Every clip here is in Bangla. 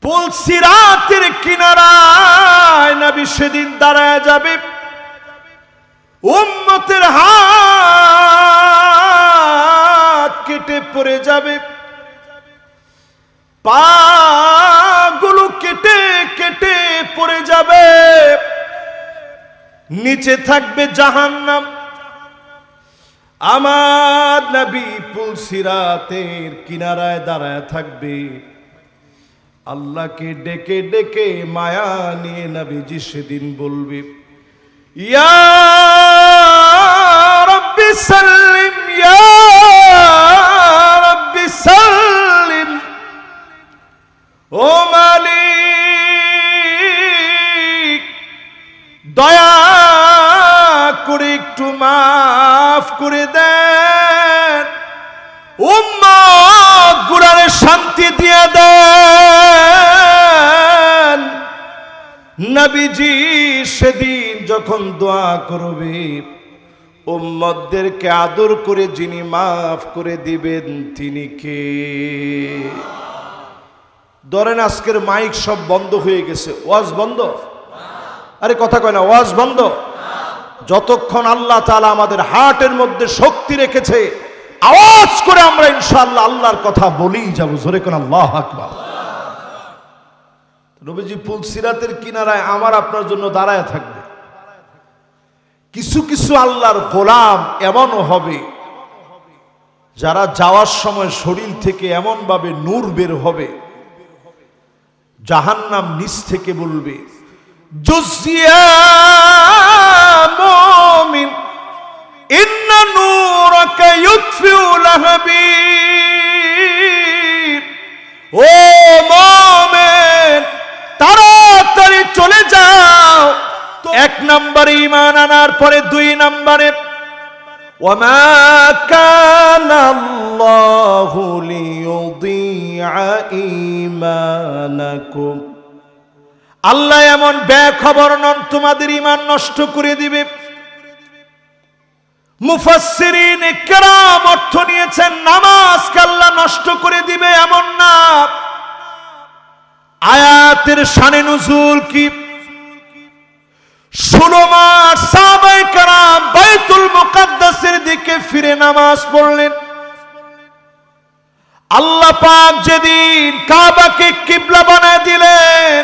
পুলসিরাতের কিনারায় নবী সেদিন দাঁড়ায় যাবে, উম্মতের হাত কেটে পড়ে যাবে, পাগুলো কেটে কেটে পড়ে যাবে, নিচে থাকবে জাহান্নাম। আমার নবী পুলসিরাতের কিনারায় দাঁড়ায় থাকবে, আল্লাহকে ডেকে ডেকে মায়া নিয়ে নবীজি সেদিন বলবে, ইয়া রাব্বি সাল্লিম, ইয়া রাব্বি সাল্লিম, ও মালিক দয়া করে একটু মাফ করে দেন, উম্মত গুনারে শান্তি দিয়ে দেন। নবীজি সেদিন যখন দোয়া করবে, উম্মতদেরকে আদর করে যিনি মাফ করে দিবেন তিনি কে? ধরেন আজকের মাইক সব বন্ধ হয়ে গেছে, ওয়াজ বন্ধ, আরে কথা কয় না, ওয়াজ বন্ধ। যতক্ষণ আল্লাহ তাআলা আমাদের হার্টের মধ্যে শক্তি রেখেছে, আওয়াজ করে আমরা ইনশাআল্লাহ আল্লাহর কথা বলেই যাব। জোরে কোন আল্লাহু আকবার। নবীজি পুলসিরাতের কিনারায় আমার আপনার জন্য দাঁড়ায় থাকবে। কিছু কিছু আল্লাহর গোলাম এমনও হবে যারা যাওয়ার সময় শরীর থেকে এমন ভাবে নূর বের হবে, জাহান্নাম নিচ থেকে বলবে, জুজিয়া মুমিন ইন্না নূরাকা ইউতফিউ লাহাবি, ও মুমিন তাড়াতাড়ি চলে যাও। এক নম্বরে ঈমান আনার পরে দুই নম্বরে ওয়ামা কানা আল্লাহু লিয়ুযিআ ঈমানাকুম, আল্লাহ এমন বেখবর নন তোমাদের ঈমান নষ্ট করে দিবে। মুফাসসিরিন ইকরাম অর্থ নিয়েছেন নামাজকে আল্লাহ নষ্ট করে দিবে এমন না। আয়াতের শানে নুজুল কি? 16 মাস সাহাবায়ে কেরাম বাইতুল মুকাদ্দাসের দিকে ফিরে নামাজ পড়লেন। আল্লাহ পাক যেদিন কাবাকে কিবলা বানায় দিলেন,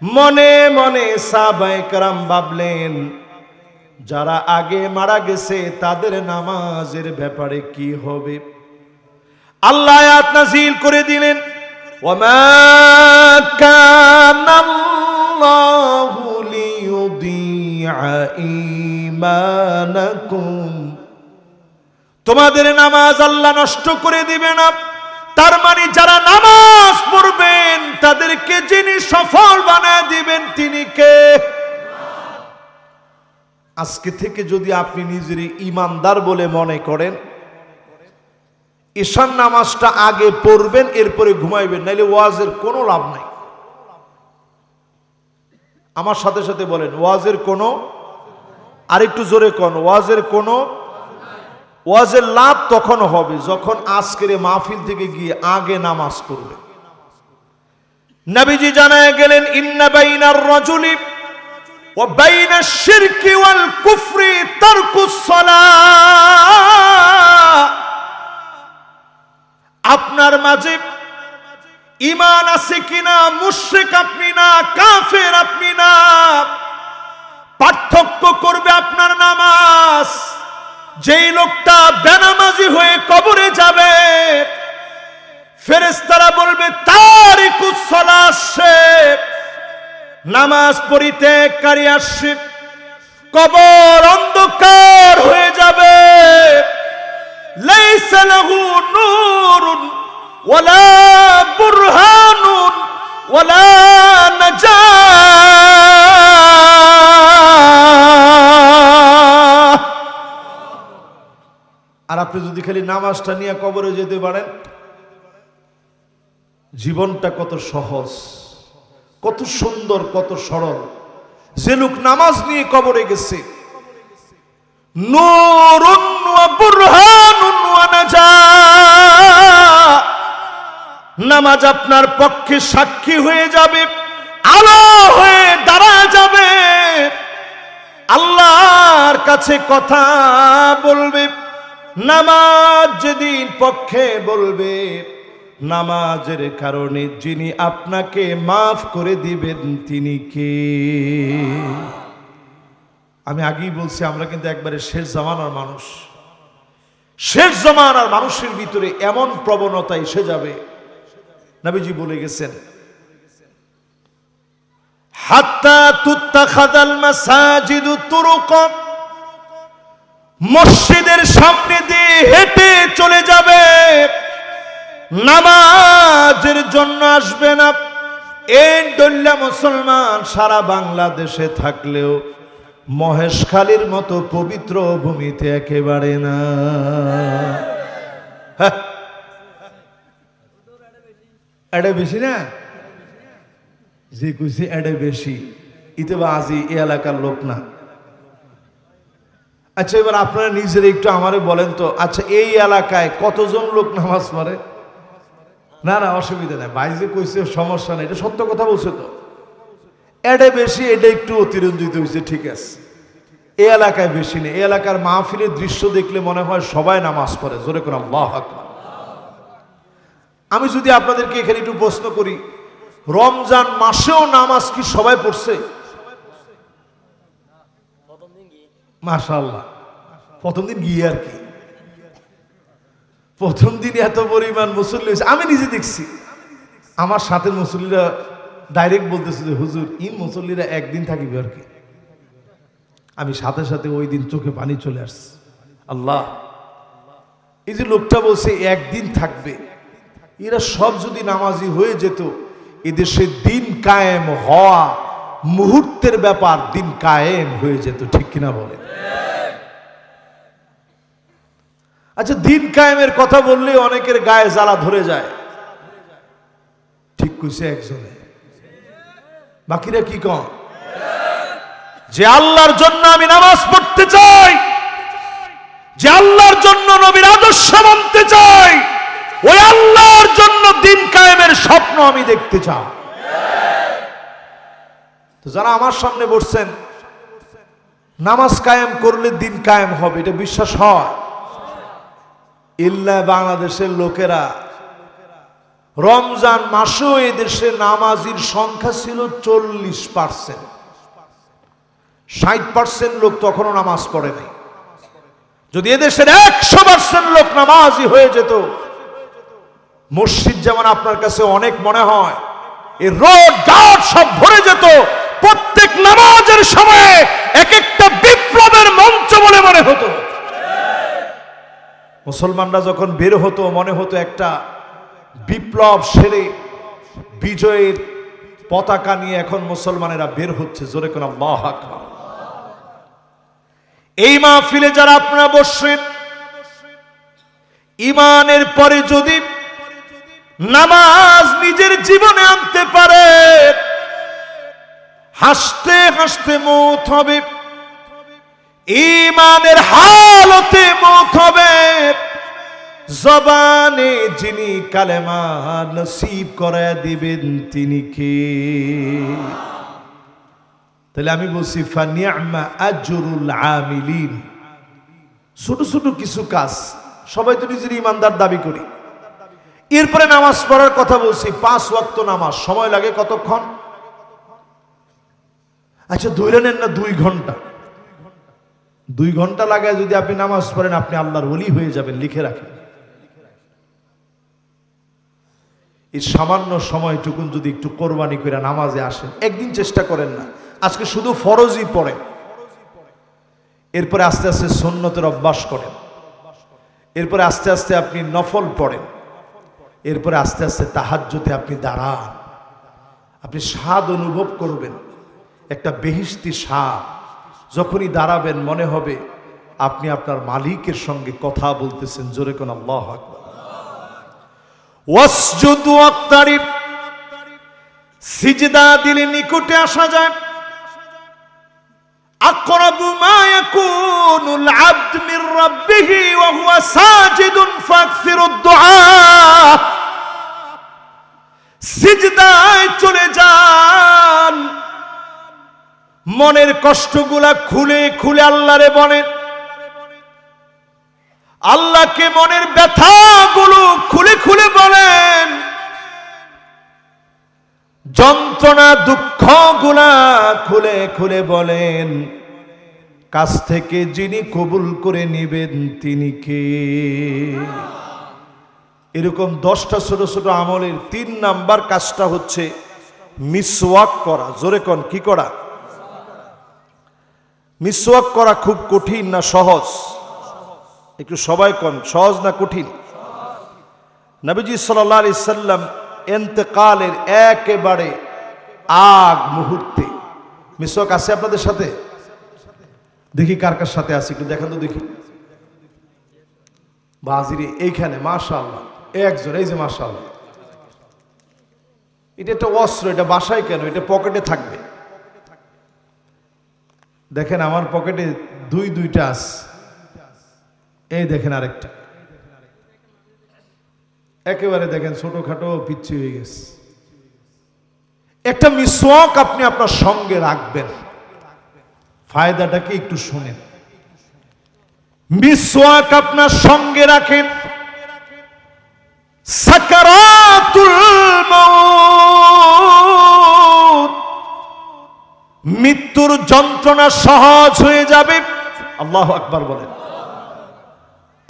মনে মনে সাহাবায়ে কেরাম ভাবলেন যারা আগে মারা গেছে তাদের নামাজের ব্যাপারে কি হবে। আল্লাহ আয়াত নাযিল করে দিলেন, ওয়ামা কানা আল্লাহু লিয়ুযিআ ঈমানাকুম, তোমাদের নামাজ আল্লাহ নষ্ট করে দিবে না। তার মানে যারা নামাজ পড়বেন তাদেরকে যিনি সফল বানায় দিবেন তিনি কে? আজকে থেকে যদি আপনি নিজের ইমানদার বলে মনে করেন, ঈশার নামাজটা আগে পড়বেন এরপরে ঘুমাইবেন, নাইলে ওয়াজের কোনো লাভ নাই। আমার সাথে সাথে বলেন ওয়াজের কোনো, আরেকটু জোরে কোন, ওয়াজের কোনো, ওয়াজের লাভ তখন হবে যখন আজকের মাহফিল থেকে গিয়ে আগে নামাজ পড়বেন। নবীজি জানায় গেলেন, ইন্না বাইনার রাজুলি ওয়া বাইনাশ শিরকি ওয়াল কুফরি তারকুস সালাহ, আপনার মাঝে ঈমান আছে কিনা, মুশরিক আপনি না, কাফের আপনি না, পার্থক্য করবে আপনার নামাজ। যেই লোকটা বেনামাজি হয়ে কবরে যাবে, ফেরেশতারা বলবে তারিকুস সালাহ, সে নামাজ পরিত্যাগকারী আসছে। কবর অন্ধকার হয়ে যাবে, লাইসা লাহু নূরুন ওয়ালা বুরহানুন ওয়ালা নাজাহ। আর আপনি যদি খালি নামাজটা নিয়ে কবরে যেতে পারেন, জীবনটা কত সহজ, কত সুন্দর, কত সরল। যে লোক নামাজ নিয়ে কবরে গেছে, নূরুন ওয়া বুরহানুন ওয়া নাজাহ, নামাজ আপনার পক্ষে সাক্ষী হয়ে যাবে, আলো হয়ে দাঁড়া যাবে, আল্লাহর কাছে কথা বলবে। নামাজ যেদিন পক্ষে বলবে, নামাজের কারণে যিনি আপনাকে মাফ করে দিবেন তিনি কে? আমি আগেই বলছি, আমরা কিন্তু একবারে শেষ জামানার মানুষ। শেষ জামানার মানুষের ভিতরে এমন প্রবণতা এসে যাবে, নবীজি বলে গেছেন, হাত্তা তুত্তাখাদাল মাসাজিদু তুরুকা, মসজিদের সামনে দিয়ে হেঁটে চলে যাবে, নামাজের জন্য আসবে না। এই দল্লা মুসলমান সারা বাংলাদেশে থাকলেও মহেশখালীর মতো পবিত্র ভূমিতে একেবারে না। এডে বেশি না, যে কুছি এডে বেশি, ইতে বা আজি এ এলাকার লোক না। আচ্ছা, এবার আপনারা নিজের একটু আমারে বলেন তো, আচ্ছা এই এলাকায় কতজন লোক নামাজ পড়ে? না না, অসুবিধা নেই, ভাই যে কইছে সমস্যা নেই, এটা সত্য কথা বলছে তো। এটা বেশি, এটা একটু অতিরঞ্জিত হয়েছে, ঠিক আছে। এই এলাকায় বেশি নেই। এই এলাকার মাহফিলের দৃশ্য দেখলে মনে হয় সবাই নামাজ পড়ে। জোরে করে আল্লাহু আকবার। আমি যদি আপনাদেরকে এখানে একটু প্রশ্ন করি, রমজান মাসেও নামাজ কি সবাই পড়ছে? মাশাআল্লাহ, প্রথম দিন গিয়ে আর কি, প্রথম দিন এত পরিমাণ মুসল্লি হয়েছে। আমি নিজে দেখছি, আমার সাথে মুসল্লিরা ডাইরেক্ট বলতেছে যে হুজুর, ইন মুসল্লিরা একদিন থাকিবে আর কি। আমি সাথে সাথে ওই দিন চোখে পানি চলে আসছে। আল্লাহ, এই যে লোকটা বলছে একদিন থাকবে, এরা সব যদি নামাজি হয়ে যেত, এদেশে দিন কায়েম হওয়া মুহূর্তের ব্যাপার, দিন কায়েম হয়ে যেত, ঠিক কিনা বলে? আচ্ছা, দিন কায়েমের কথা বললে অনেকের গায়ে জ্বালা ধরে যায়, ঠিক কইছে একজনে, বাকিরা কি কন? যে আল্লাহর জন্য আমি নামাজ পড়তে চাই, যে আল্লাহর জন্য নবীর আদর্শ মানতে চাই, ওই আল্লাহর জন্য দিন কায়েমের স্বপ্ন আমি দেখতে চাই। তো যারা আমার সামনে বসছেন, নামাজ কায়েম করলে দিন কায়েম হবে, এটা বিশ্বাস হয়? ইল্লা বাংলাদেশের লোকেরা রমজান মাসেও এদেশে নামাজির সংখ্যা ছিল 40%, 60% লোক তখনও নামাজ পড়ে নাই। যদি এদেশের 100% লোক নামাজি হয়ে যেত, মসজিদ যেমন আপনার কাছে অনেক মনে হয়, এই রোড ঘাট সব ভরে যেত, প্রত্যেক নামাজের সময়ে এক একটা বিপ্লবের মঞ্চ বলে মনে হতো। মুসলমানরা যখন বের হতো, মনে হতো একটা বিপ্লব সেরে বিজয়ের পতাকা নিয়ে এখন মুসলমানেরা বের হচ্ছে। জোরে কোন আল্লাহু আকবার। এই মাহফিলে যারা আপনারা বসছেন, ঈমানের পরে যদি নামাজ নিজের জীবনে আনতে পারে, হাসতে হাসতে মৌত হবে, ঈমানের হালতে মৌত হবে। জবানে যিনি কালেমা নসিব করে দিবেন তিনি কে? তাহলে আমি বলছি, ফানিআমা আজরুল আমিলিন। ছোট ছোট কিছু কাজ, সবাই তো নিজের ইমানদার দাবি করি। এরপরে নামাজ পড়ার কথা বলছি, 5 ওয়াক্ত নামাজ সময় লাগে কতক্ষণ? আচ্ছা ধরে নেন না 2 ঘন্টা। 2 ঘন্টা লাগায় যদি আপনি নামাজ পড়েন, আপনি আল্লাহর ওলি হয়ে যাবেন, লিখে রাখেন। এই সামান্য সময়টুকুন যদি একটু কোরবানি করে নামাজে আসেন, একদিন চেষ্টা করেন না, আজকে শুধু ফরজই পড়েন, এরপরে আস্তে আস্তে সুন্নতের অভ্যাস করেন, এরপরে আস্তে আস্তে আপনি নফল পড়েন, এরপরে আস্তে আস্তে তাহাজ্জুদে আপনি দাঁড়ান, আপনি স্বাদ অনুভব করবেন, একটা বেহেশতি স্বাদ। যখনই দাঁড়াবেন মনে হবে আপনি আপনার মালিকের সঙ্গে কথা বলতেছেন। জোরে কোন আল্লাহু আকবার। ওয়াসজুদ ওয়াক্তারিব, সিজদা দিলে নিকটে আসা যায়। আকরাবু মা ইয়াকুনুল আবদ মির রাব্বিহি ওয়া হুয়া সাজিদুন ফাকসিরুদ দুআ। সিজদায় চলে যান, মনের কষ্টগুলা খুলে খুলে আল্লাহরে বলেন, আল্লাহকে মনের ব্যথাগুলো খুলে খুলে বলেন, যন্ত্রণা দুঃখগুলা খুলে খুলে বলেন, কাছ থেকে যিনি কবুল করে নেবেন তিনি কে? এরকম 10টা ছোট ছোট আমলের 3 নাম্বার কাজটা হচ্ছে মিসওয়াক করা। জোরে কোন, কি করা? মিসওয়াক করা খুব কঠিন না সহজ? একটু সবাই কোন, সহজ না কঠিন? নবীজি সাল্লাল্লাহু আলাইহি সাল্লাম ইন্তেকালের একেবারে আগ মুহূর্তে, মিসওয়াক আছে আপনাদের সাথে? দেখি কার কার সাথে আছে, একটু দেখান তো দেখি। বাজিরে এইখানে মাশাআল্লাহ একজন, এই যে মাশাআল্লাহ, এটা একটা অস্ত্র, এটা বাসায় কেন, এটা পকেটে থাকবে। দেখেন আমার পকেটে দুইটা আছে, এই দেখেন আরেকটা, একেবারে দেখেন ছোটখাটো পিচ্ছি হয়ে গেছে। একটা মিসওয়াক আপনি আপনার সঙ্গে রাখবেন, ফায়দাটাকে একটু শুনেন। মিসওয়াক আপনার সঙ্গে রাখেন, সাকারাতুল মাউত, মৃত্যুর যন্ত্রণা সহজ হয়ে যাবে। আল্লাহু আকবার বলেন।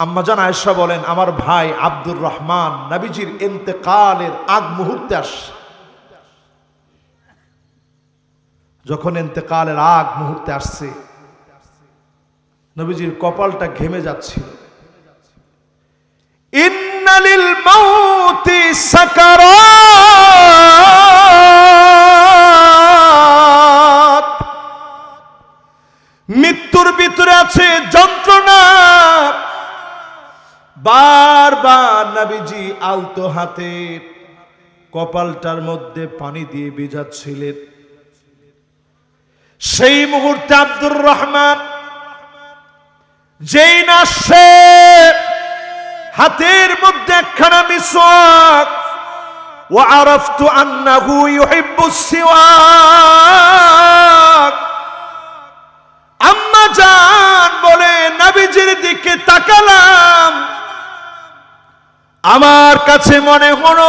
আম্মাজান আয়েশা বলেন, আমার ভাই আব্দুর রহমান নবীজির ইন্তেকালের আগ মুহূর্তে আসে, যখন ইন্তেকালের আগ মুহূর্তে আসছে, নবীজির কপালটা ঘেমে যাচ্ছিল। ইন্না লিল মাউতি সাকারাত, মৃত্যুর ভিতরে আছে যন্ত্রণা। বারবার নবীজি আলতো হাতে কপালটার মধ্যে পানি দিয়ে ভিজাচ্ছিলেন। সেই মুহূর্তে আব্দুর রহমান যেই না সে হাতের মধ্যে একখানা মিসওয়াক, ওয়া আরাফতু আন্নাহু ইউহিব্বুস সিওয়াক, আম্মা জান বলে নবীজির দিকে তাকালাম, আমার কাছে মনে হলো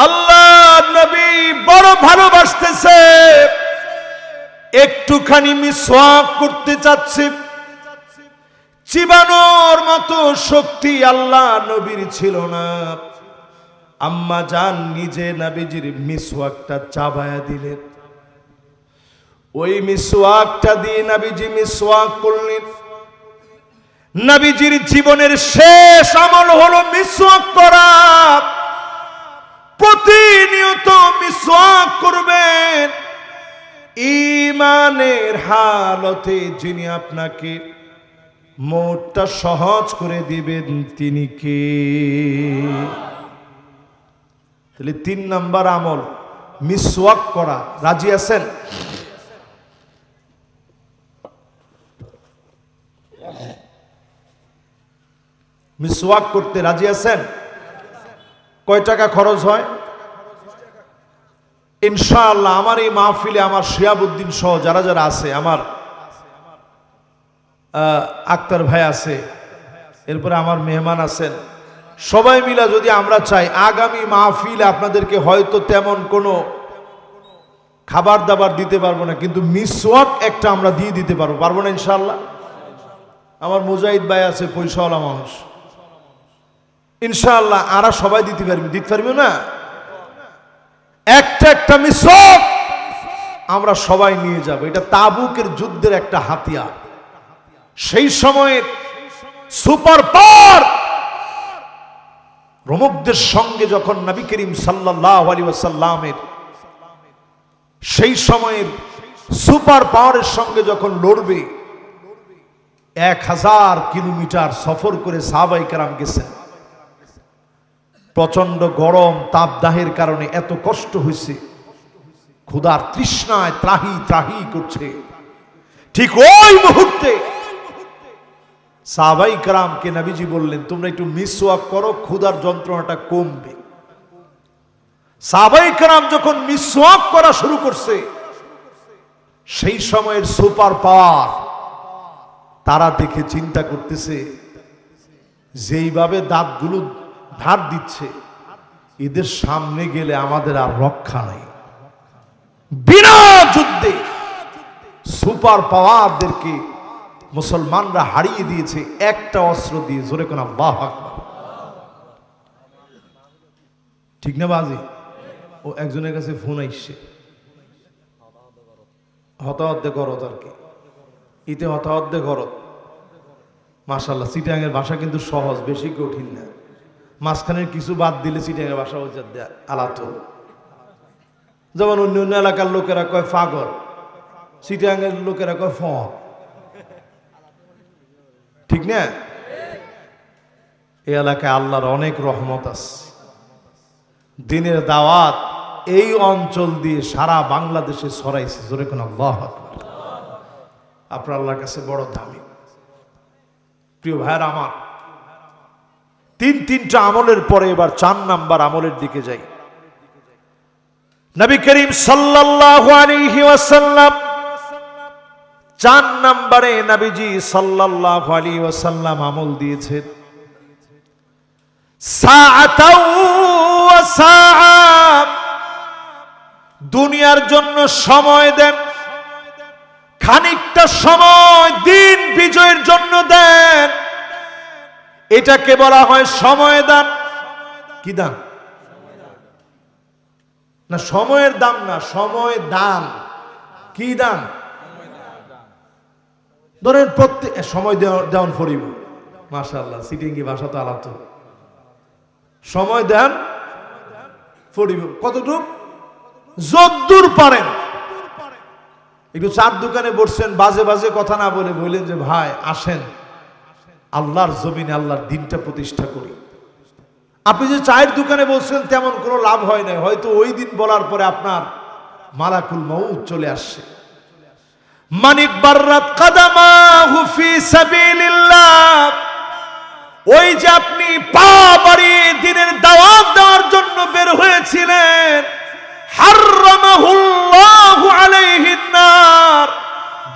আল্লাহর নবী বড় ভালোবাসতেছে, একটুখানি মিসওয়াক করতে চাচ্ছে। চিবানোর মতো শক্তি আল্লাহ নবীর ছিল না। আম্মা জান নিজে নবীজির মিসওয়াকটা চাবায়া দিলেন। ওই মিসওয়াকটা দিয়ে নবীজি মিসওয়াক করলেন। নবীজির জীবনের শেষ আমল হলো মিসওয়াক করা। প্রতিনিয়ত মিসওয়াক করবেন। ঈমানের হালতে যিনি আপনাকে মোটটা সহজ করে দিবেন তিনি কে? তাহলে 3 নাম্বার আমল মিসওয়াক করা। রাজি আছেন? মিসওয়াক করতে রাজি আছেন? কয় টাকা খরচ হয়? ইনশাআল্লাহ আমার এই মাহফিলে আমার শিয়াবুদ্দিন সহ যারা যারা আছে, আমার আক্তার ভাই আছে, এরপরে আমার মেহমান আছেন, সবাই মিলে যদি আমরা চাই আগামী মাহফিলে আপনাদেরকে হয়তো তেমন কোনো খাবার দাবার দিতে পারবো না, কিন্তু মিসওয়াক একটা আমরা দিয়ে দিতে পারবো। পারবো না ইনশাআল্লাহ? আমার মুজাহিদ ভাই আছে, পয়সাওয়ালা মানুষ, ইনশাআল্লাহ আরা সবাই দিতে পারবে না? একটা মিসওয়াক আমরা সবাই নিয়ে যাব। এটা তাবুকের যুদ্ধের একটা হাতিয়ার। সেই সময়ের সুপার পাওয়ার রোমকদের সঙ্গে যখন নবী করিম সাল্লাল্লাহু আলাইহি ওয়াসাল্লামের সেই সময়ের সুপার পাওয়ারের সঙ্গে যখন লড়বে, 1000 কিলোমিটার সফর করে সাহাবায়ে কেরাম গেছেন। প্রচন্ড গরম তাপদাহের কারণে এত কষ্ট হয়েছে, ক্ষুধার তৃষ্ণায় ত্রাহি ত্রাহি করছে। ঠিক ওই মুহূর্তে সাহাবায়ে কেরামকে নবীজি বললেন, তোমরা একটু মিসওয়াক করো, ক্ষুধার যন্ত্রণাটা কমবে। সাহাবায়ে কেরাম যখন মিসওয়াক করা শুরু করছে, সেই সময়ের সুপার পাওয়ার তারা দেখে চিন্তা করতেছে, যেইভাবে দাঁতগুলো ধার দিচ্ছে, এদের সামনে গেলে আমাদের আর রক্ষা নাই। বিনা যুদ্ধে সুপার পাওয়ারদেরকে মুসলমানরা হারিয়ে দিয়েছে একটা অস্ত্র দিয়ে। জোরে কোন আল্লাহু আকবার। ঠিক না বাজি? ও একজনের কাছে ফোন আইসছে, হতাহতে করত আর কি, ইতে হতাহতে করত। মাশাআল্লাহ, চিটাঙের ভাষা কিন্তু সহজ, বেশি কঠিন না। মাঝখানের কিছু বাদ দিলে চিটাঙের ভাষা হচ্ছে আলাতো। যেমন অন্য অন্য এলাকার লোকেরা কয় ফাগর, চিটাঙের লোকেরা কয় ফ। ঠিক না? এই এলাকায় আল্লাহর অনেক রহমত আছে। দিনের দাওয়াত এই অঞ্চল দিয়ে সারা বাংলাদেশে ছড়াইছে। জোরে কোন আল্লাহু আকবার। আপনার আল্লাহর কাছে বড় দামি। প্রিয় ভাইয়ের আমার, তিনটা আমলের পরে এবার 4 নাম্বার আমলের দিকে যাই। নবী করিম সাল্লাল্লাহু আলাইহি ওয়াসাল্লাম 4 নম্বরে নবীজি সাল্লাল্লাহু আলাইহি ওয়াসাল্লাম আমল দিয়েছেন, সাআতাও ওয়া সাআ। দুনিয়ার জন্য সময় দেন, খানিকটা সময় দিন বিজয়ের জন্য দেন। এটাকে বলা হয় সময় দান। কি দান? না সময়ের দাম না, সময় দান। কি দান? ধরেন প্রত্যেক সময় দেওয়ান ফরিব। মাশাআল্লাহ, সিটিংকি ভাষা তো আলাদা। সময় দেন ফরিব কতটুক? যদ্দূর পারেন। একটু চার দোকানে বসছেন, বাজে বাজে কথা না বলে বললেন যে ভাই আসেন আল্লাহর জমিনে আল্লাহর দিনটা প্রতিষ্ঠা করি। আপনি যে চায়ের দোকানে বলছেন তেমন কোনো লাভ হয় না, হয়তো ওই দিন বলার পরে আপনার মালাকুল মউত চলে আসছে। মানিক বাররাত কাদামাহু ফি সাবিলিল্লাহ, ওই যে আপনি পা বাড়িয়ে দিনের দাওয়াত দেওয়ার জন্য বের হয়েছিলেন, হারামাহুল্লাহু আলাইহিন নার,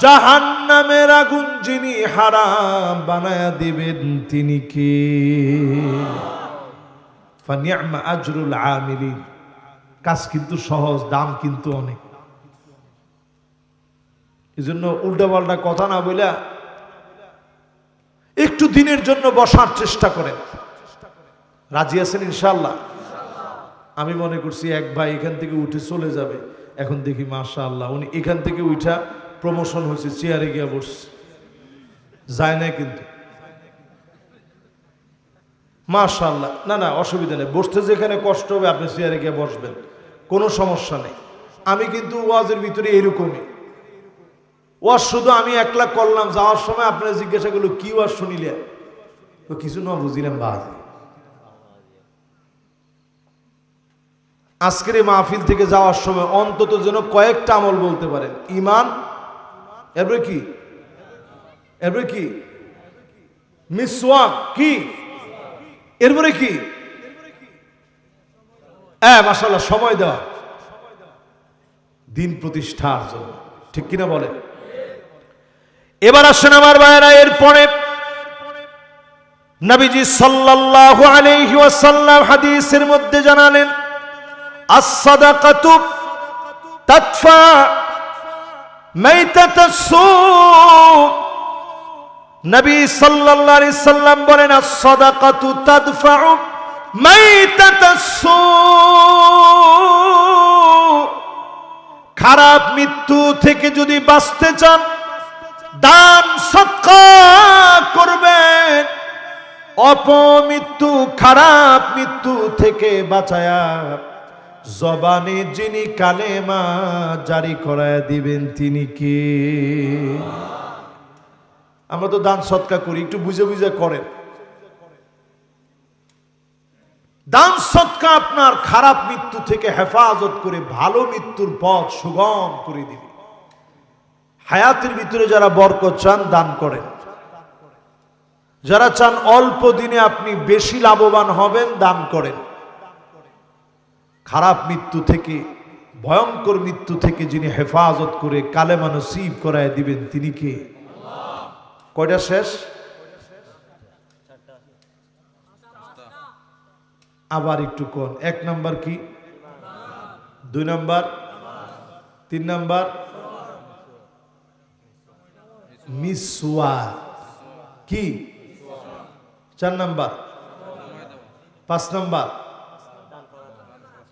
জাহান্নামের আগুন যিনি হারাম বানায়া দিবেন তিনি কে? ফানি'মা আজরুল আমিলিন। কাজ কিন্তু সহজ, দাম কিন্তু অনেক। এজন্য উল্টাপাল্টা কথা না বইলা একটু দিনের জন্য বসার চেষ্টা করেন। রাজি আছেন ইনশাআল্লাহ? আমি মনে করছি এক ভাই এখান থেকে উঠে চলে যাবে, এখন দেখি মাশাআল্লাহ উনি এখান থেকে উঠা প্রমোশন হয়েছে, চেয়ারে গিয়ে বসছে। যায় না কিন্তু, মাশাআল্লাহ। না না অসুবিধা নেই, বসতে যেখানে কষ্ট হবে আপনি চেয়ারে গিয়ে বসবেন, কোনো সমস্যা নেই। আমি কিন্তু ওয়াজের ভিতরে এরকমই ওয়াজ, শুধু আমি একলা করলাম, যাওয়ার সময় আপনারা জিজ্ঞাসা করলো কি ওয়াজ শুনিলে, তো কিছু না বুঝিলাম বাজ। আজকের এই মাহফিল থেকে যাওয়ার সময় অন্তত যেন কয়েকটা আমল বলতে পারেন। ঈমান, এরপরে কি? এরপরে কি? মিসওয়াক, কি? এরপরে কি? মাশাআল্লাহ, সময় দেওয়া দিন প্রতিষ্ঠার জন্য। ঠিক কিনা বলেন? এবার আসেন আমার ভাইয়েরা, এরপরে নবীজি সাল্লাল্লাহু আলাইহি ওয়াসাল্লাম হাদিসের মধ্যে জানালেন, আস-সাদাকাতু তাদফা মাইতাতাস সু। নবী সাল্লাল্লাহু আলাইহি সাল্লাম বলেন, আস-সাদাকাতু তাদফাউ মাইতাতাস সু। খারাপ মৃত্যু থেকে যদি বাঁচতে চান, দান সদকা করবেন। অপমৃত্যু, খারাপ মৃত্যু থেকে বাঁচায়া জবানে যিনি কালেমা জারি করায় দিবেন তিনি কে? আমরা তো দান সদকা করি, একটু বুঝে বুঝে করেন। দান সদকা আপনার খারাপ মৃত্যু থেকে হেফাজত করে ভালো মৃত্যুর পথ সুগম করে দিবে। হায়াতের ভিতরে যারা বরকত চান দান করেন, যারা চান অল্প দিনে আপনি বেশি লাভবান হবেন দান করেন। খারাপ মৃত্যু থেকে, ভয়ঙ্কর মৃত্যু থেকে যিনি হেফাজত করে কালেমা নসিব করায় দিবেন তিনি কে? কয়টা শেষ? আবার একটু কোন। 1 নাম্বার কি, 2 নাম্বার, 3 নাম্বার মিসওয়াক কি, 4 নাম্বার, 5 নাম্বার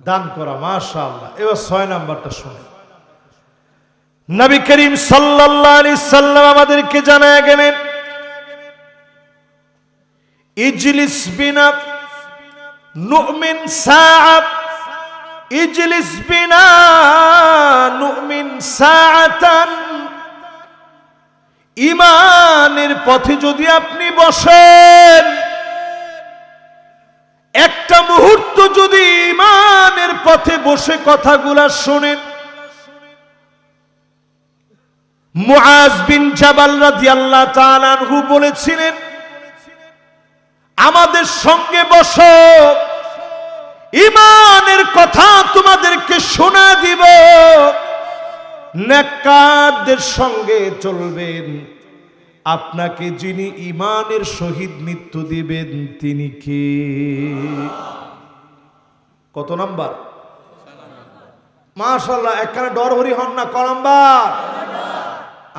দান করা। মাশাআল্লাহ। এবার 6 নাম্বারটা শুনে নবী করিম সাল্লাল্লাহু আলাইহি সাল্লাম আমাদেরকে জানায় গেলেন, ইজলিস বিনা নুমিন সাআত, ইজলিস বিনা নুমিন সাআতান। ঈমানের পথে যদি আপনি বসেন, একটা মুহূর্ত যদি ঈমানের পথে বসে কথাগুলা শুনেন। মুআজ বিন জাবাল রাদিয়াল্লাহু তাআলা আনহু বলেছিলেন, আমাদের সঙ্গে বসো, ঈমানের কথা তোমাদেরকে শোনা দিব। নেককারদের সঙ্গে চলবেন, আপনাকে যিনি ঈমানের সহিত মৃত্যু দিবেন তিনি কে? কত নাম্বার? মাশাআল্লাহ। একখানে ডর হরি হন না। ক নাম্বার?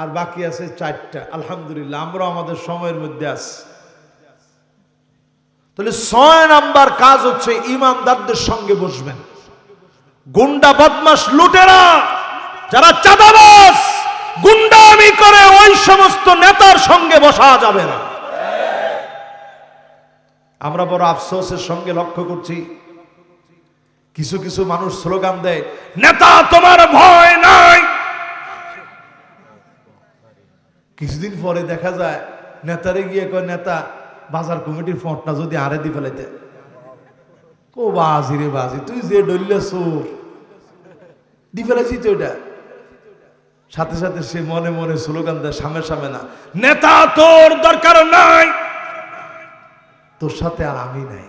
আর বাকি আছে 4টা। আলহামদুলিল্লাহ, আমরা আমাদের সময়ের মধ্যে আছি। তাহলে 6 নাম্বার কাজ হচ্ছে ঈমানদারদের সঙ্গে বসবেন। গুন্ডা, বদমাশ, লুটেরা, যারা চাঁদাবাজ, গুন্ডামি করে, ওই সমস্ত নেতার সঙ্গে বসা যাবে না। আমরা বড় আফসোসের সঙ্গে লক্ষ্য করছি, কিছু কিছু মানুষ স্লোগান দেয়, নেতা তোমার ভয় নাই। কিছুদিন পরে দেখা যায় নেতারে গিয়ে কয়, নেতা বাজার কমিটির ফন্টটা যদি আরে দি ফেলাইতে। ও বাজি রে বাজি, তুই যে ডললে চোর দি ফেলাইছি তো। এটা সাথে সাথে সে মনে মনে স্লোগান দেয়, সামনে সামনে না, নেতা তোর দরকার নাই, তোর সাথে আর আমি নাই।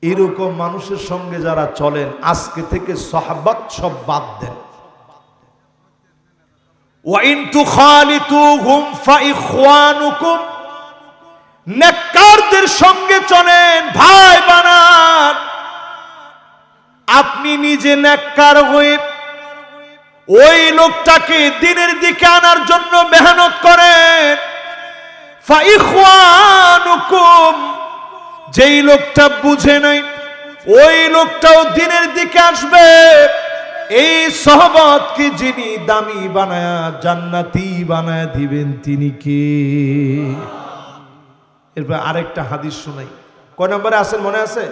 এরকম মানুষের সঙ্গে যারা চলেন, আজকে থেকে সাহাবাত সব বাদ দেন। ওয়াইন তুখালিতুহুম ফাইখওয়ানুকুম, নেককারদের সঙ্গে চলেন, ভাই বানান। আপনি নিজে নেককার হয়ে ওই লোকটাকে দিনের দিকে আনার জন্য মেহনত করেন। ফাইখওয়ানুকুম, যেই লোকটা বুঝে নাই ওই লোকটাও দিনের দিকে আসবে। এই সহবতকে যিনি দামি বানায়া জান্নাতি বানায়া দিবেন তিনি কে? এরপর আরেকটা হাদিস শোনাই। কয় নম্বরে আছেন মনে আছে?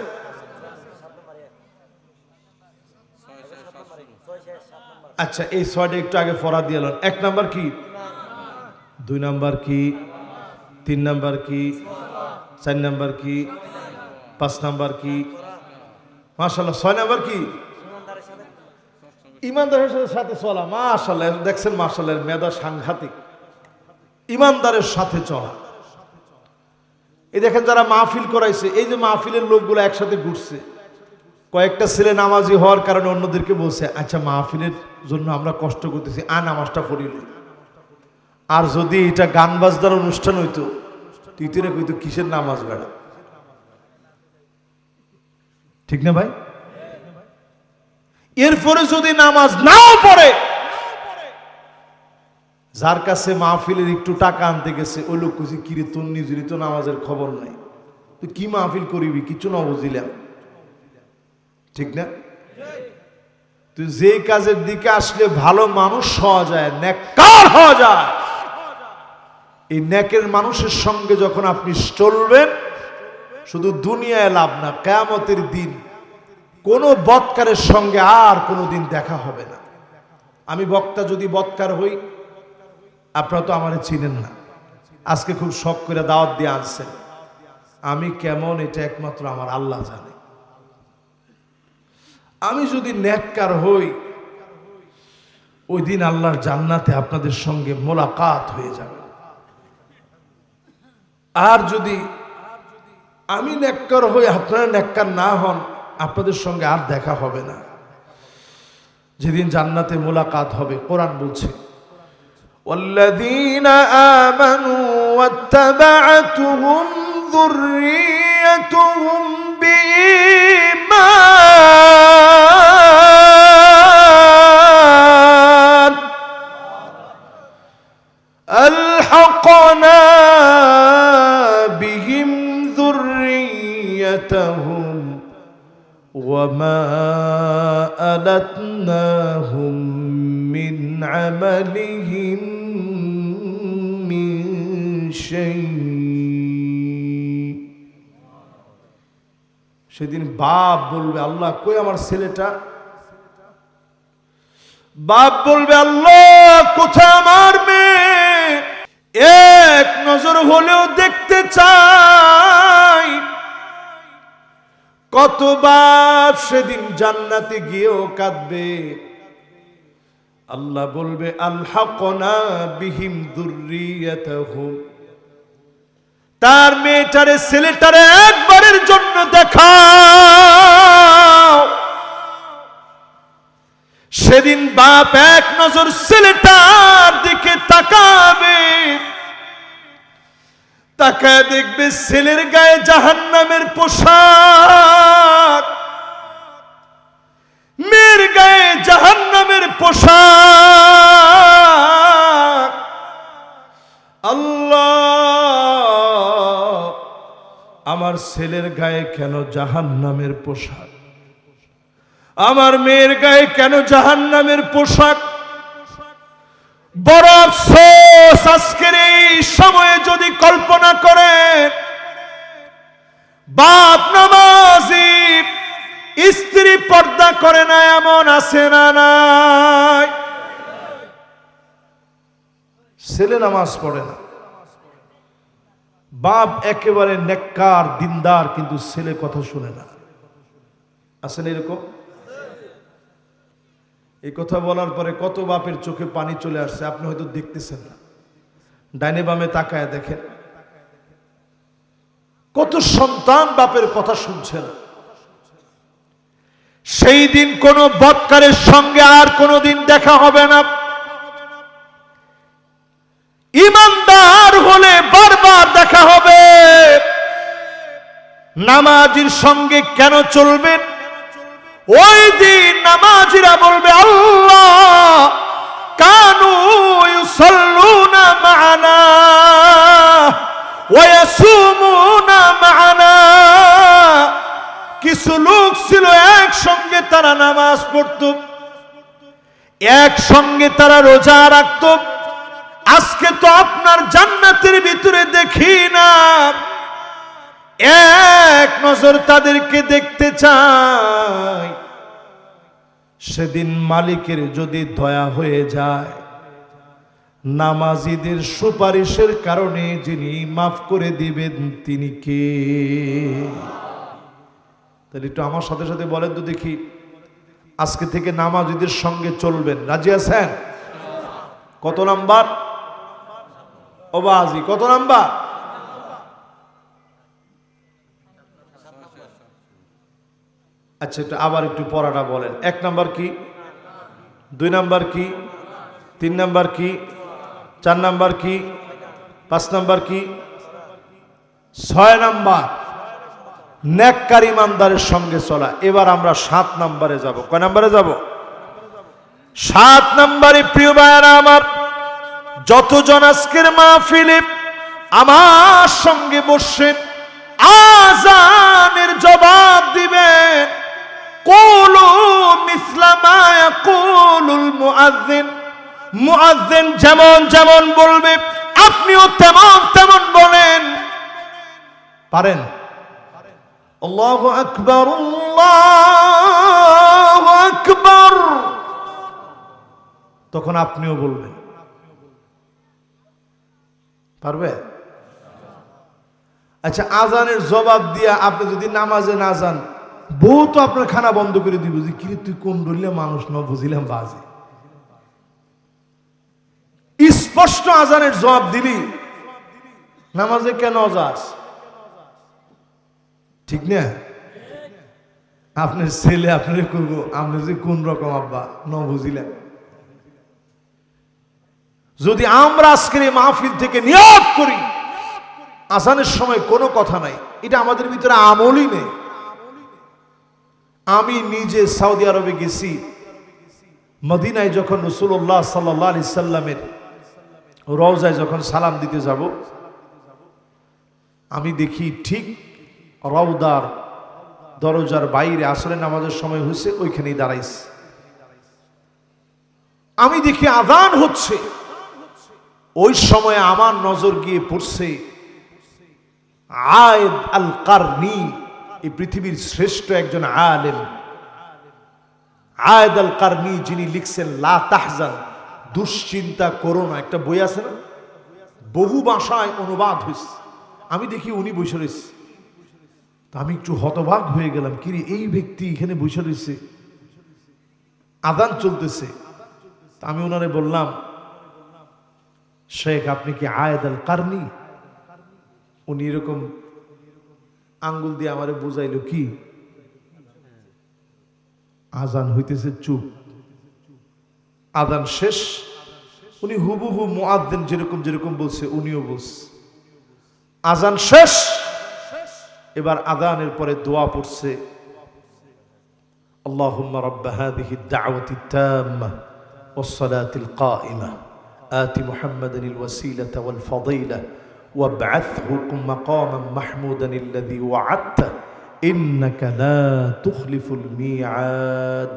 আচ্ছা, এই 6টা একটু আগে পড়া দিয়ে এলেন। 1 নাম্বার কি, 2 নাম্বার কি, 3 নাম্বার কি, 4 নাম্বার কি, 5 নাম্বার কি? মাশাআল্লাহ। 6 নাম্বার কি? ইমানদারের সাথে চলা। মাশাআল্লাহ, দেখছেন মাশাআল্লাহ, মেধা সাংঘাতিক। ইমানদারের সাথে চলা। এই দেখেন যারা মাহফিল করাইছে, এই যে মাহফিলের লোকগুলো একসাথে ঘুরছে, কয়েকটা ছেলে নামাজি হওয়ার কারণে অন্যদেরকে বলছে, আচ্ছা মাহফিলের জন্য আমরা কষ্ট করতেছি, নামাজটা পড়িল। আর যদি এটা গান বাজনার অনুষ্ঠান হইতো, তুইতিরে কইতো কিসের নামাজ বেড়া। ঠিক না ভাই? এরপরে যদি নামাজ নাও পড়ে, যার কাছে মাহফিলের একটু টাকা আনতে গেছে, ওই লোক কইছে, কিরে তোর নিজেরই তো নামাজের খবর নাই, তুই কি মাহফিল করিবি, কিছু না বুঝিলাম। ঠিক না? তুই যে কাজের দিকে আসলে ভালো মানুষ হওয়া যায়, নেককার হওয়া যায়, এই নেকের মানুষের সঙ্গে যখন আপনি চলবেন, শুধু দুনিয়ায় লাভ না, কিয়ামতের দিন কোন বদকারের সঙ্গে আর কোনোদিন দেখা হবে না। আমি বক্তা যদি বদকার হই, আপনারা তো আমারে চিনেন না, আজকে খুব শখ করে দাওয়াত দিয়ে আনছেন, আমি কেমন এটা একমাত্র আমার আল্লাহ জানে। আমি যদি নেককার হই, ওই দিন আল্লাহর জান্নাতে আপনাদের সঙ্গে মোলাকাত হয়ে যাবে। আর যদি আমি নেককার হই, আপনারা নেককার না হন, আপনাদের সঙ্গে আর দেখা হবে না, যেদিন জান্নাতে মোলাকাত হবে। কোরআন বলছে والذين آمنوا واتبعتهم ذريتهم بإيمان ألحقنا بهم ذريتهم وما ألتناهم من عملهم من شيء। সেদিন বাপ বলবে, আল্লাহ কই আমার ছেলেটা? বাপ বলবে, আল্লাহ কোথায় আমার মেয়ে? এক নজর হলেও দেখতে চাই। কত বাপ সেদিন জান্নাতে গিয়েও কাঁদবে। আল্লাহ বলবে, আলহাকনা বিহিম যুররিয়াতাহুম, তার মেয়েটারে ছেলেটারে একবারের জন্য দেখাও। সেদিন বাপ এক নজর ছেলেটার দিকে তাকাবে, তাকায় দেখবে ছেলের গায়ে জাহান্নামের পোশাক, মেয়ের গায়ে জাহান্নামের পোশাক। আল্লাহ, আমার ছেলের গায়ে কেন জাহান্নামের পোশাক? আমার মেয়ের গায়ে কেন জাহান্নামের পোশাক? বড় আফসোস, আজকের এই সময়ে যদি কল্পনা করেন, বাপ নামাজি, স্ত্রী পর্দা করে না, এমন আছে না নাই? ছেলে নামাজ পড়ে না, বাপ একেবারে নেককার দিনদার, কিন্তু ছেলে কথা শুনে না। আছেন এরকম? এই কথা বলার পরে কত বাপের চোখে পানি চলে আসছে, আপনি হয়তো দেখতেছেন না। ডাইনে বামে তাকায় দেখেন, কত সন্তান বাপের কথা শুনছে না। সেই দিন কোন বদকারের সঙ্গে আর কোনদিন দেখা হবে না। ইমানদার হলে বারবার দেখা হবে। নামাজির সঙ্গে কেন চলবেন? ওই দিন নামাজিরা বলবে, আল্লাহ কানু ইউসাল্লুনা মা'ানা ওয়া ইয়াসুমুনা মা'ানা। কিছু লোক ছিল একসঙ্গে তারা নামাজ পড়ত, একসঙ্গে তারা রোজা রাখত। আজকে তো আপনার জান্নাতের ভিতরে দেখি না। এক নজর তাদেরকে দেখতে চাই। সেদিন মালিকের যদি দয়া হয়ে যায়, নামাজীদের সুপারিশের কারণে যিনি মাফ করে দিবেন তিনি কে? তাহলে একটু আমার সাথে সাথে বলেন তো দেখি, আজকে থেকে নামাজীদের সঙ্গে চলবেন, রাজি আছেন? কত নাম্বার? ও বাজি, কত নাম্বার? আচ্ছা, একটু আবার একটু পড়াটা বলেন। 1 নাম্বার কি, 2 নাম্বার কি, 3 নাম্বার কি, 4 নাম্বার কি, 5 নাম্বার কি, 6 নাম্বার নেককার ইমানদারের সঙ্গে চলা। এবার আমরা 7 নাম্বারে যাব। কয় নাম্বারে যাব? 7 নাম্বারে। প্রিয় ভাইরা আমার, যতজন আজকের মাহফিলে আমার সঙ্গে বসছেন, আযানের জবাব দিবেন। কুলু মিসলা মা ইয়াকুলুল মুআজ্জিন। মুআজ্জিন যেমন যেমন বলবে আপনিও তেমন তেমন বলেন। পারেন? আল্লাহু আকবার, আল্লাহু আকবার। তখন আপনিও বলবেন। পারবে? আচ্ছা, আজানের জবাব দিয়া আপনি যদি নামাজে না যান, বউ তো আপনার খানা বন্ধ করে দিব, যে কি তুই কোন ডলিলে মানুষ ন বুঝিলাম বাজে। স্পষ্ট আজানের জবাব দিলি, নামাজে কেন যাস? ঠিক না? আপনার ছেলে আপনার করবো, আপনি যে কোন রকম আব্বা ন বুঝিলেন। যদি আমরা আজকের এই মাহফিল থেকে নিয়ত করি আজানের সময় কোনো কথা নাই, এটা আমাদের ভিতরে আমলই নেই। আমি নিজে সৌদি আরবে গেছি, মদিনায় যখন রাসূলুল্লাহ সাল্লাল্লাহু আলাইহি সাল্লামের রওজায় যখন সালাম দিতে যাব, আমি দেখি ঠিক রওদার দরজার বাইরে আসরের নামাজের সময় হয়েছে, ওইখানেই দাঁড়াইছে। আমি দেখি আযান হচ্ছে, ওই সময় আমার নজর গিয়ে পড়ছে আয়েদ আল কারনি, এই পৃথিবীর শ্রেষ্ঠ একজন আলেম আয়েদ আল কারনি, যিনি লিখছেন লা তাহজান, দুশ্চিন্তা করো না, একটা বই আছে না, বহু ভাষায় অনুবাদ হয়েছে। আমি দেখি উনি বসে রয়েছে, আমি একটু হতবাক হয়ে গেলাম, কি রে এই ব্যক্তি এখানে বসে রয়েছে, আযান চলতেছে। আমি ওনারে বললাম, শেখ আপনি কি আয়েদ আল কারনি? উনি এরকম আঙ্গুল দিয়ে আমারে বুঝাইল কি আজান হইতেছে, চুপ। আজান শেষ, উনি হুবহু মুআদ্দিন যেরকম যেরকম বলছে উনিও বলছে। আজান শেষ, এবার আজানের পরে দোয়া পড়ছে, আল্লাহুম্মা রাব্বা হাযিহি আদ-দা'ওয়াতি আত-তাম্মা ওয়াস-সালাতিল কাইমা আতি মুহাম্মাদানিল ওয়াসিলাতা ওয়াল ফাদিলা ওয়াব'আথহু মাকামান মাহমুদান আল্লাযী ওয়া'আদতা ইন্নাকা লা তুখলিফুল মিআদ।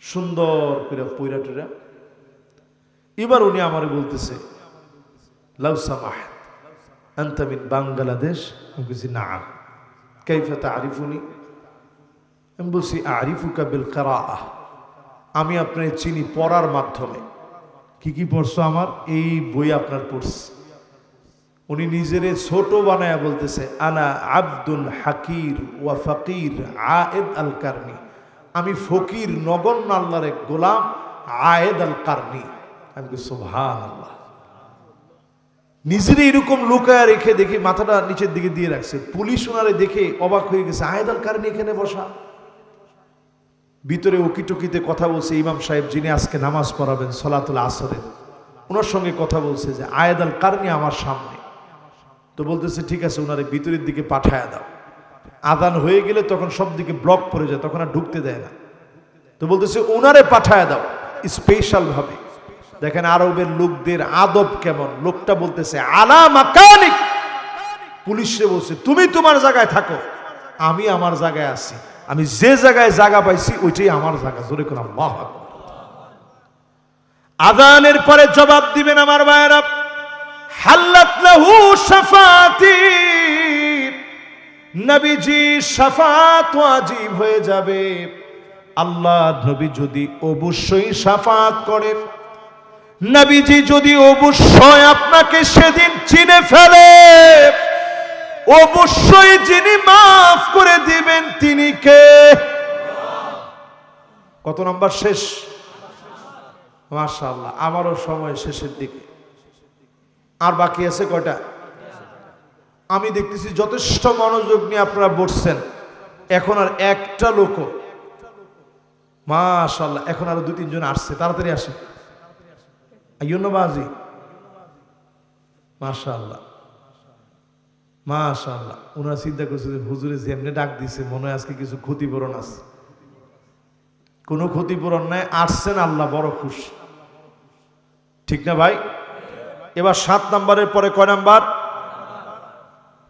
সুন্দর করে পয়রাটা। এবার উনি আমারে বলতেছে, লাউ সামাহ আনতা মিন বাংলাদেশ? আমি বলছি নাআম। কাইফা তা'রিফুনি? আমি বলছি আ'রিফুকা বিল কিরাআহ, আমি আপনাকে চিনি পড়ার মাধ্যমে। কি কি পড়ছো? আমার এই বই আপনার পড়ছি। উনি নিজেরে ছোট বানায়া বলতেছে, আনা আব্দুল হাকির ওয়া ফকির আয়েদ আল কারনি, আমি ফকির নগণ্য আল্লাহর এক গোলাম আয়েদ আল কারনি। আমি বলি সুবহানাল্লাহ। নিজেরে এরকম লুকায়া রেখে দেখি মাথাটা নিচের দিকে দিয়ে রাখছে। পুলিশ ওনারে দেখে অবাক হয়ে গেছে, আয়েদ আল কারনি এখানে বসা। ভিতরে উকিটুকিতে কথা বলছে ইমাম সাহেব, যিনি আজকে নামাজ পড়াবেন সলাতুল আসরের, ওনার সঙ্গে কথা বলছে যে আয়েদ আল কারনি আমার সামনে। তো বলতেছে ঠিক আছে, ওনারে ভিতরের দিকে পাঠায়া দাও। আদান হয়ে গেলে তখন সব দিকে ব্লক পড়ে যায়, তখন আর ঢুকতে দেয় না। তো বলতেছে ওনারে পাঠায়া দাও স্পেশাল ভাবে। দেখেন আরবের লোকদের আদব কেমন। লোকটা বলতেছে আলা মাকানিক, পুলিশে বলছে তুমি তোমার জায়গায় থাকো, আমি আমার জায়গায় আছি, আমি যে জায়গায় জায়গা পাইছি ওইটাই আমার জায়গা। জোরে করে আল্লাহু আকবার। আযানের পরে জবাব দিবেন আমার ভাইয়েরা, হাল্লাত লাহু শাফাতি, নবীজি শাফাত ওয়াজিব হয়ে যাবে। আল্লাহ নবী যদি অবশ্যই শাফাত করে, নবীজি যদি অবশ্যই আপনাকে সেদিন চিনে ফেলে, অবশ্যই যিনি মাফ করে দিবেন তিনি কে? কত নাম্বার শেষ? মাশাআল্লাহ, আমারও সময় শেষের দিকে। আর বাকি আছে কয়টা? আমি দেখতেছি যথেষ্ট মনোযোগ নিয়ে আপনারা বসছেন। এখন আর একটা লোক, মাশাআল্লাহ, এখন আরো 2-3 জন আসছে, তাড়াতাড়ি আসে। আইয়ুনবাজি, মাশাআল্লাহ মাশাআল্লাহ। ওনারা চিন্তা করছে যে হুজুরে যেমনি ডাক দিছে মনে হয় আজকে কিছু ক্ষতিপূরণ আছে। কোনো ক্ষতিপূরণ নাই, আসছেন, আল্লাহ বড় খুশি। ঠিক না ভাই? এবার 7 নম্বরের পরে কয় নাম্বার?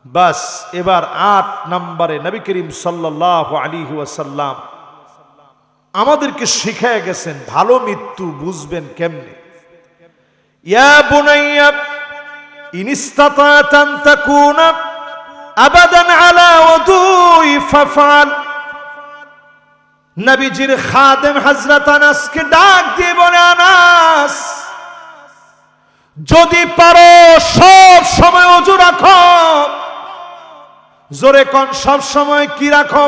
বাস এবার 8 নম্বরে নবী করিম সাল্লাল্লাহু আলাইহি ওয়াসাল্লাম আমাদেরকে শিখায় গেছেন ভালো মৃত্যু বুঝবেন কেমনে। ইয়া বুনাইয়া ইন ইসতাতা'তা আন তাকুনা আবাদান আলা ওয়াদুই ফাফআল। নবীজির খাদেম হযরত আনাসকে ডাক দিয়ে বলে, আনাস যদি পারো সব সময় ওযু রাখো। জোরে কোন সব সময় কি রাখো?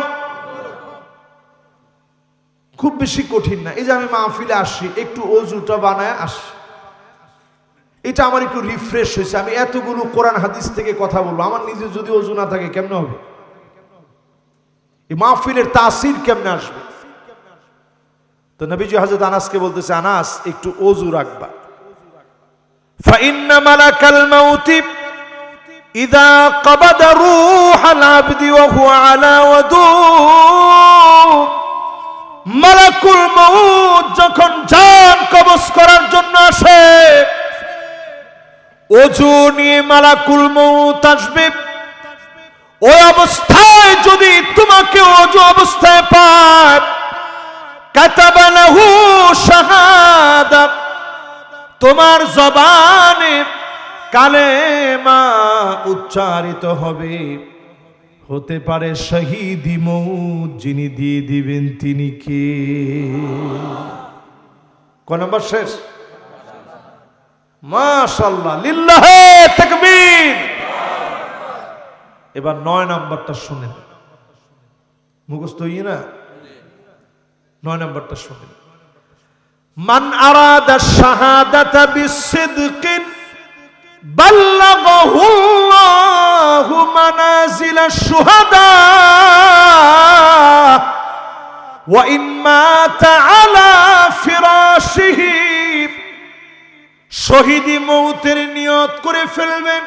খুব বেশি কঠিন না। এই যে আমি মাহফিলে আসি, একটু ওযুটা বানায় আসি, এটা আমার একটু রিফ্রেশ হয়েছে। আমি এতগুলো কোরআন হাদিস থেকে কথা বলবো, আমার নিজে যদি ওযু না থাকে কেমনে হবে? এই মাহফিলের তাসির কেমনে আসবে? তো নবীজি হযরত আনাসকে বলতেছে, আনাস একটু ওযু রাখবা। ফাইন্না মালাকাল মাউত ইযা ক্বাবাদা রূহাল আবদি ওয়া হুয়া আলা ওযু, মালাকুল মাউত যখন জান কবজ করার জন্য আসে, ওযু নিয়ে মালাকুল মাউত আসবে। ওই অবস্থায় যদি তোমাকে ওযু অবস্থায় পায়, কাতাবা লাহু শাহাদা, তোমার জবানে কালেমা উচ্চারিত হবে। হতে পারে শহীদি মৌত যিনি দিয়ে দিবেন তিনি কে? কোন নম্বর শেষ? মাশাআল্লাহ, লিল্লাহে তাকবীর। এবার 9 নম্বরটা শুনেন, মুখস্থ হই না? 9 নম্বরটা শুনেন। মান আরাদা শাহাদাতা বিসিদকিন বাল্লাগাহু আল্লাহু মানাজিলাশ শুহাদা ওয়া ইন মাতা আলা ফিরাশিহি, শহীদি মৌতের নিয়ত করে ফেলবেন।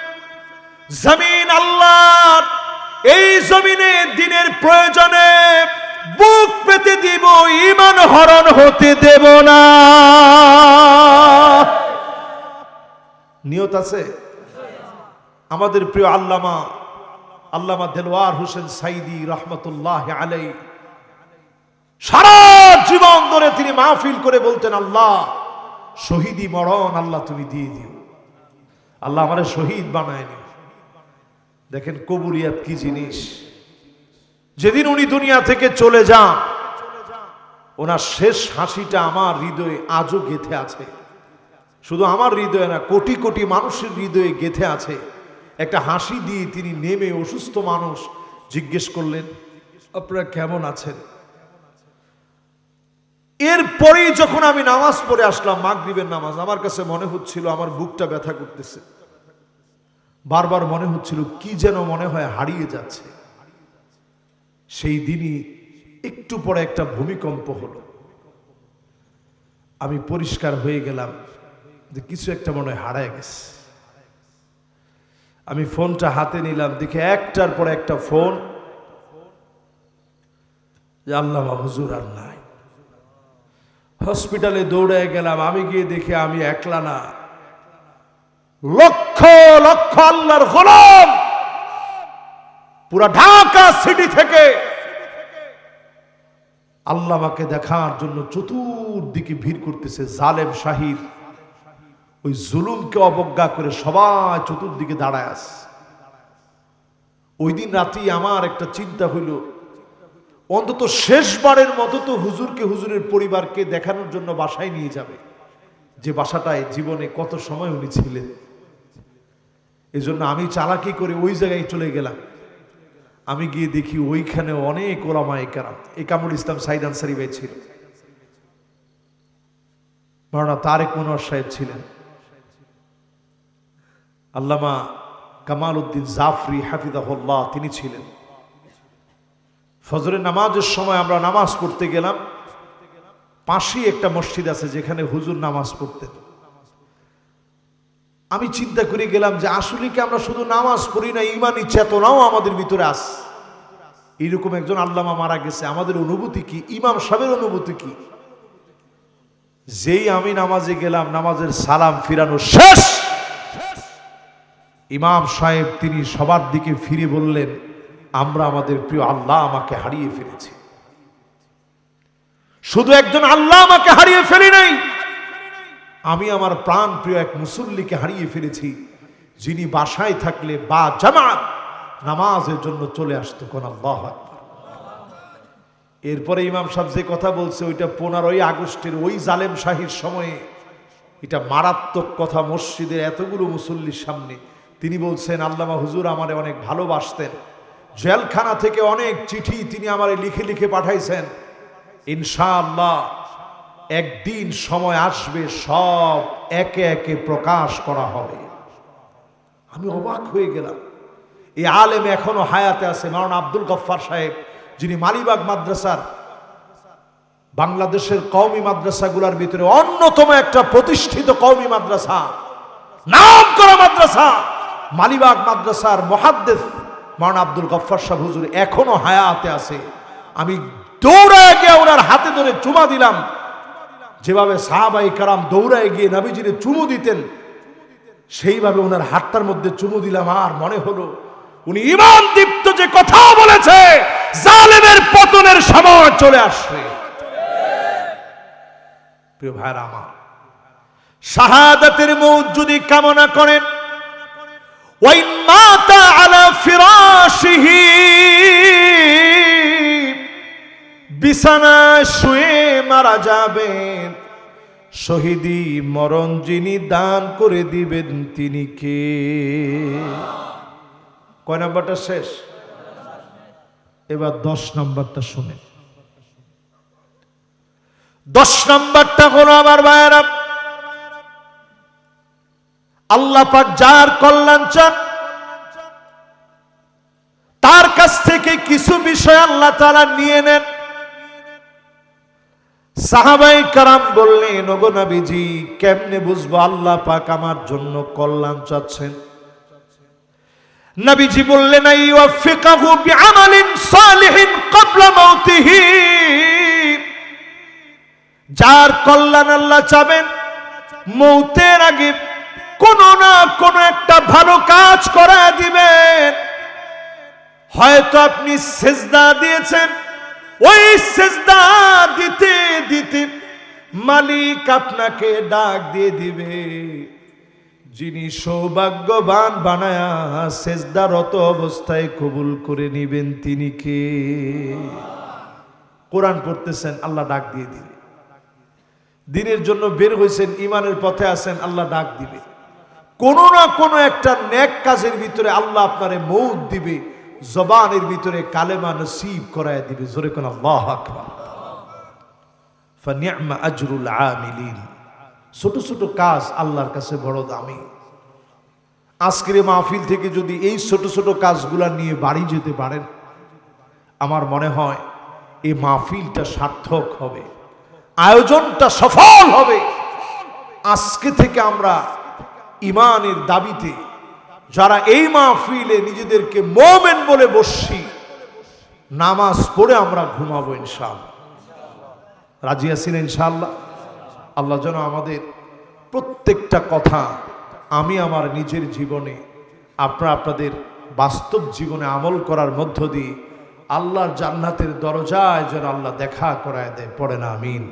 জমিন আল্লাহর, এই জমিনে দিনের প্রয়োজনে বুক পেতে দিব, ঈমান হরণ হতে দেব না। নিয়ত আছে? আমাদের প্রিয় আল্লামা দেলওয়ার হোসেন সাইদি রহমতুল্লাহ আলাইহি সারা জীবন ধরে তিনি মাহফিল করে বলতেন, আল্লাহ শহীদি মরণ আল্লাহ তুমি দিয়ে দিও, আল্লাহ আমারে শহীদ বানায় নিও। দেখেন কবুলিয়াত কি জিনিস। যেদিন উনি দুনিয়া থেকে চলে যান, ওনার শেষ হাসিটা আমার হৃদয়ে আজও গেঁথে আছে। শুধু আমার হৃদয়ে না, কোটি কোটি মানুষের হৃদয়ে গেঁথে আছে। একটা হাসি দিয়ে তিনি নেমে অসুস্থ মানুষ জিজ্ঞেস করলেন, আপনারা কেমন আছেন? এরপরেই যখন আমি নামাজ পড়ে আসলাম, মাগরিবের নামাজ, আমার কাছে মনে হচ্ছিল আমার বুকটা ব্যথা করতেছে। বারবার মনে হচ্ছিল কি যেন মনে হয় হারিয়ে যাচ্ছে। সেই দিনই একটু পরে একটা ভূমিকম্প হলো। আমি পরিষ্কার হয়ে গেলাম যে কিছু একটা মনে হয় হারায় গেছে। আমি ফোনটা হাতে নিলাম, দেখে একটার পর একটা ফোন, যে আল্লামা হুজুর আর নাই। হসপিটালে দৌড়ে গেলাম। আমি গিয়ে দেখে আমি একলা না, লক্ষ লক্ষ আল্লাহর গোলাম পুরা ঢাকা সিটি থেকে আল্লামাকে দেখার জন্য চতুর্দিকে ভিড় করতেছে। জালেম শাহির ওই জুলুমকে অবজ্ঞা করে সবাই চতুর্দিকে দাঁড়ায় আছে। ওই দিন রাতেই আমার একটা চিন্তা হইল, অন্তত শেষবারের মতো তো হুজুরকে, হুজুরের পরিবারকে দেখানোর জন্য বাসায় নিয়ে যাবে, যে বাসাটায় জীবনে কত সময় উনি ছিলেন। এই জন্য আমি চালাকি করে ওই জায়গায় চলে গেলাম। আমি গিয়ে দেখি ওইখানে অনেক ওলামায়ে কেরাম, একামুল ইসলাম সাইদ আনসারী ভাই ছিল, মাওলানা তারেক মনোয়ার সাহেব ছিলেন, আল্লামা কামাল উদ্দিন জাফরি হাফিজাহুল্লাহ তিনি ছিলেন। ফজরের নামাজের সময় আমরা নামাজ পড়তে গেলাম। পাশেই একটা মসজিদ আছে যেখানে হুজুর নামাজ পড়তেন। আমি চিন্তা করে গেলাম যে আসলে কি আমরা শুধু নামাজ পড়ি না, ঈমানি চেতনাও আমাদের ভিতরে আছে। এইরকম একজন আল্লামা মারা গেছে, আমাদের অনুভূতি কি? ইমাম সাহেবের অনুভূতি কি? যেই আমি নামাজে গেলাম, নামাজের সালাম ফিরানো শেষ, ইমাম সাহেব তিনি সবার দিকে ফিরে বললেন, আমরা আমাদের প্রিয় আল্লাহ আমাকে হারিয়ে ফেলেছি। শুধু একজন আল্লাহ আমাকে হারিয়ে ফেলি নাই, আমি আমার প্রাণ প্রিয় এক মুসল্লিকে হারিয়ে ফেলেছি, যিনি বাসায় থাকলে বা জামাত নামাজের জন্য চলে আসতো। কোন আল্লাহু আকবার। এরপরে ইমাম সাহেব যে কথা বলছে ওইটা 15ই আগস্টের ওই জালেম শাহীর সময়ে, এটা মারাত্মক কথা। মসজিদের এতগুলো মুসল্লির সামনে তিনি বলছেন, আল্লামা হুজুর আমারে অনেক ভালোবাসতেন, জেলখানা থেকে অনেক চিঠি তিনি আমারে লিখে লিখে পাঠাইছেন। ইনশাআল্লাহ একদিন সময় আসবে সব একে একে প্রকাশ করা হবে। আমি অবাক হয়ে গেলাম। এই আলেম এখনো হায়াতে আছে, মাওলানা আব্দুল গফফার সাহেব যিনি মালিবাগ মাদ্রাসার বাংলাদেশের কওমি মাদ্রাসাগুলোর ভিতরে অন্যতম একটা প্রতিষ্ঠিত কওমি মাদ্রাসা, নামকরা মাদ্রাসা, মালিবাগ মাদ্রাসার মুহাদ্দিস মাওলানা আব্দুল গফফার সাহেব হুজুর এখনো হায়াতে আছে। আমি দৌড়ায় গিয়ে ওনার হাতে ধরে চুমা দিলাম, যেভাবে সাহাবাই কারাম দৌড়ায় গিয়ে নবীজিরে চুমু দিতেন সেইভাবে ওনার হাতটার মধ্যে চুমু দিলাম। আর মনে হলো উনি ঈমান দীপ্ত যে কথা বলেছে, জালেমের পতনের সময় চলে আসছে। প্রিয় ভাইরা আমার, শাহাদাতের মউত যদি কামনা করেন, ওয়াইন মাতা আলা ফিরাশিহি, বিছানায় শুয়ে মারা যাবেন, শহীদি মরণ যিনি দান করে দিবেন তিনি কে? কয় নাম্বারটা শেষ? এবার 10 নাম্বারটা শুনেন। 10 নাম্বারটা হলো আমার ভাইয়েরা, আল্লাহ পাক যার কল্যাণ চান তার কাছ থেকে কিছু বিষয় আল্লাহ তাআলা নিয়ে নেন। সাহাবায়ে কেরাম বললেন, ওগো নবীজি কেমনে বুঝবো আল্লাহ পাক আমার জন্য কল্যাণ চাচ্ছেন? নবীজি বললেন, আইয়ুফিকাহু বিআমালিন সালিহিন ক্বাবলা মাউতিহি, যার কল্যাণ আল্লাহ চাবেন মৌতের আগে কোনো না কোনো একটা ভালো কাজ করা দিবেন। হয়তো আপনি সেজদা দিয়েছেন, ওই সেজদা দিতে দিতে মালিক আপনাকে ডাক দিয়ে দিবে, যিনি সৌভাগ্যবান বানায়া সেজদারত অবস্থায় কবুল করে নিবেন তিনি কে? কোরআন পড়তেছেন, আল্লাহ ডাক দিয়ে দিবে। দিনের জন্য বের হয়েছেন, ইমানের পথে আছেন, আল্লাহ ডাক দিবে। কোনো না কোনো একটা নেক কাজের ভিতরে আল্লাহ আপনারে মউত দিবে, জবানের ভিতরে কালেমা নসিব করায় দিবে। জোরে কোন আল্লাহু আকবার। ফানি'মা আজরুল আমিলিন। ছোট ছোট কাজ আল্লাহর কাছে বড় দামি। আজকের মাহফিল থেকে যদি এই ছোট ছোট কাজগুলা নিয়ে বাড়ি যেতে পারেন, আমার মনে হয় এই মাহফিলটা সার্থক হবে, আয়োজনটা সফল হবে। আজকে থেকে আমরা ইমানের দাবিতে যারা এই মাহফিলে নিজেদেরকে মুমিন বলে বসছি, নামাজ পড়ে আমরা ঘুমাবো ইনশাআল্লাহ। রাজি আছেন ইনশাআল্লাহ? আল্লাহ যেন আমাদের প্রত্যেকটা কথা আমি আমার নিজের জীবনে, আপনারা আপনাদের বাস্তব জীবনে আমল করার মধ্য দিয়ে আল্লাহর জান্নাতের দরজায় যেন আল্লাহ দেখা করায় দেয়। পড়ে না আমিন।